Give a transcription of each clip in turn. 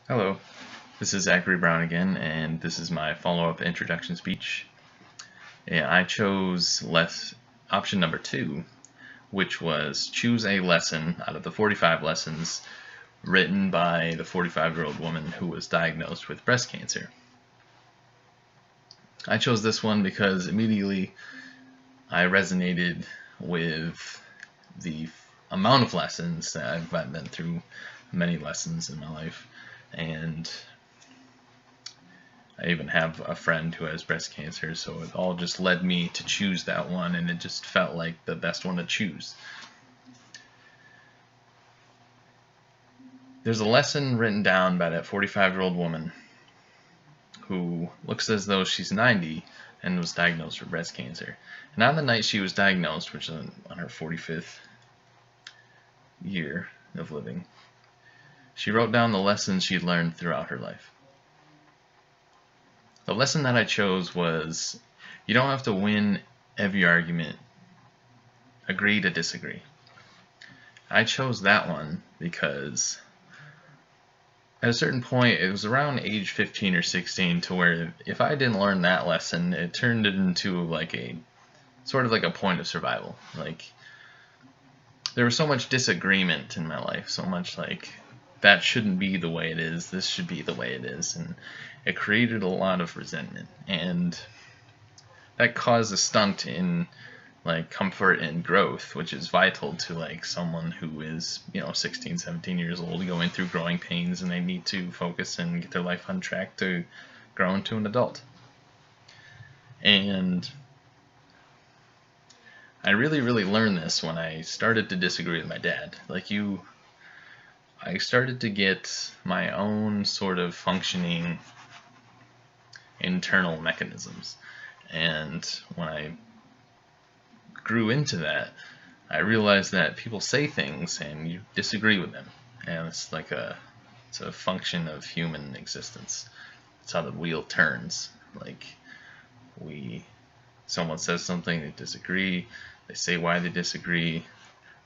Hello, this is Zachary Brown again, and this is my follow-up introduction speech. And I chose option number 2, which was choose a lesson out of the 45 lessons written by the 45-year-old woman who was diagnosed with breast cancer. I chose this one because immediately I resonated with the amount of lessons that I've been through, many lessons in my life, and I even have a friend who has breast cancer, so it all just led me to choose that one, and it just felt like the best one to choose. There's a lesson written down by that 45-year-old woman who looks as though she's 90 and was diagnosed with breast cancer. And on the night she was diagnosed, which is on her 45th year of living, she wrote down the lessons she'd learned throughout her life. The lesson that I chose was you don't have to win every argument. Agree to disagree. I chose that one because at a certain point, it was around age 15 or 16 to where if I didn't learn that lesson, it turned it into like a sort of like a point of survival. Like there was so much disagreement in my life, so much like that shouldn't be the way it is, this should be the way it is, and it created a lot of resentment, and that caused a stunt in like comfort and growth, which is vital to like someone who is 16, 17 years old going through growing pains, and they need to focus and get their life on track to grow into an adult. And I really learned this when I started to disagree with my dad. I started to get my own sort of functioning internal mechanisms, and when I grew into that, I realized that people say things and you disagree with them, and it's a function of human existence. It's how the wheel turns. Like someone says something, they disagree, they say why they disagree,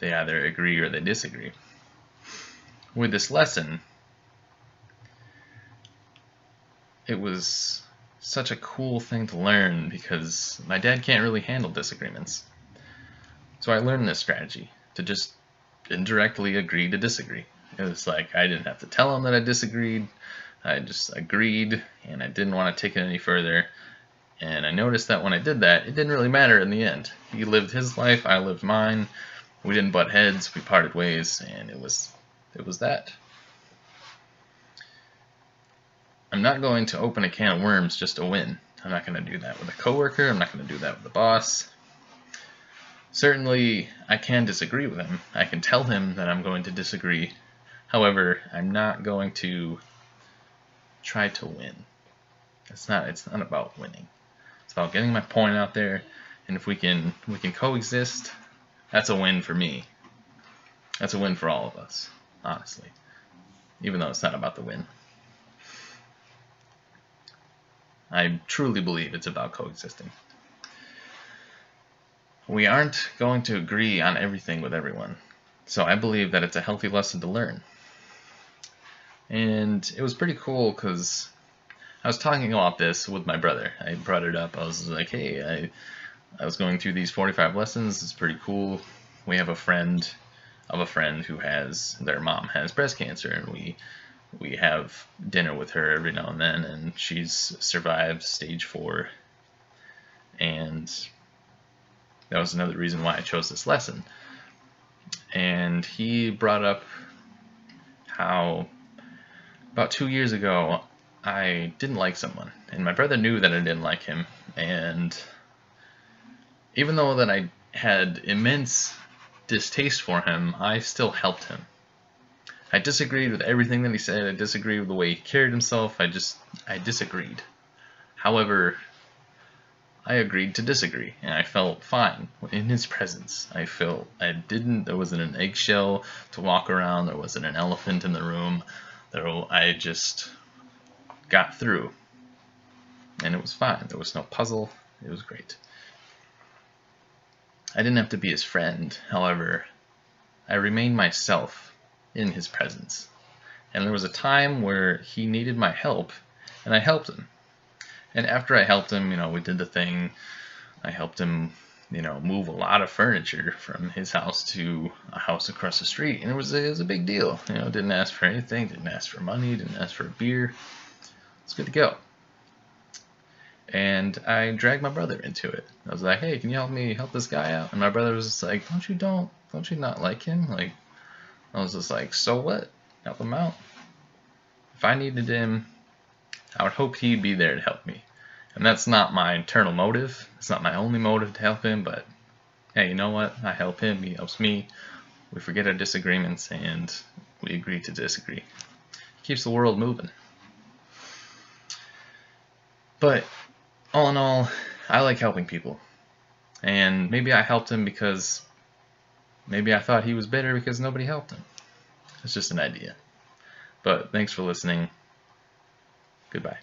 they either agree or they disagree. With this lesson, it was such a cool thing to learn because my dad can't really handle disagreements. So I learned this strategy to just indirectly agree to disagree. It was like I didn't have to tell him that I disagreed. I just agreed, and I didn't want to take it any further. And I noticed that when I did that, it didn't really matter in the end. He lived his life, I lived mine. We didn't butt heads, we parted ways, and it was that. I'm not going to open a can of worms just to win. I'm not going to do that with a coworker. I'm not going to do that with the boss. Certainly, I can disagree with him. I can tell him that I'm going to disagree. However, I'm not going to try to win. It's not about winning. It's about getting my point out there, and if we can coexist, that's a win for me. That's a win for all of us, honestly. Even though it's not about the win. I truly believe it's about coexisting. We aren't going to agree on everything with everyone, so I believe that it's a healthy lesson to learn. And it was pretty cool because I was talking about this with my brother. I brought it up. I was like, hey, I was going through these 45 lessons. It's pretty cool. We have a friend of a friend who their mom has breast cancer, and we have dinner with her every now and then, and she's survived stage 4. And that was another reason why I chose this lesson. And he brought up how about 2 years ago I didn't like someone, and my brother knew that I didn't like him, and even though that I had immense distaste for him, I still helped him. I disagreed with everything that he said. I disagreed with the way he carried himself. I disagreed. However, I agreed to disagree, and I felt fine in his presence. There wasn't an eggshell to walk around, there wasn't an elephant in the room. I just got through, and it was fine. There was no puzzle. It was great. I didn't have to be his friend. However, I remained myself in his presence. And there was a time where he needed my help, and I helped him. And after I helped him, we did the thing. I helped him, move a lot of furniture from his house to a house across the street, and it was a big deal. Didn't ask for anything, didn't ask for money, didn't ask for a beer. It's good to go. And I dragged my brother into it. I was like, "Hey, can you help this guy out?" And my brother was just like, "Don't you not like him?" Like, I was just like, "So what? Help him out. If I needed him, I would hope he'd be there to help me." And that's not my internal motive. It's not my only motive to help him, but hey, you know what? I help him, he helps me. We forget our disagreements and we agree to disagree. It keeps the world moving. But all in all, I like helping people. And maybe I helped him because maybe I thought he was better because nobody helped him. It's just an idea. But thanks for listening. Goodbye.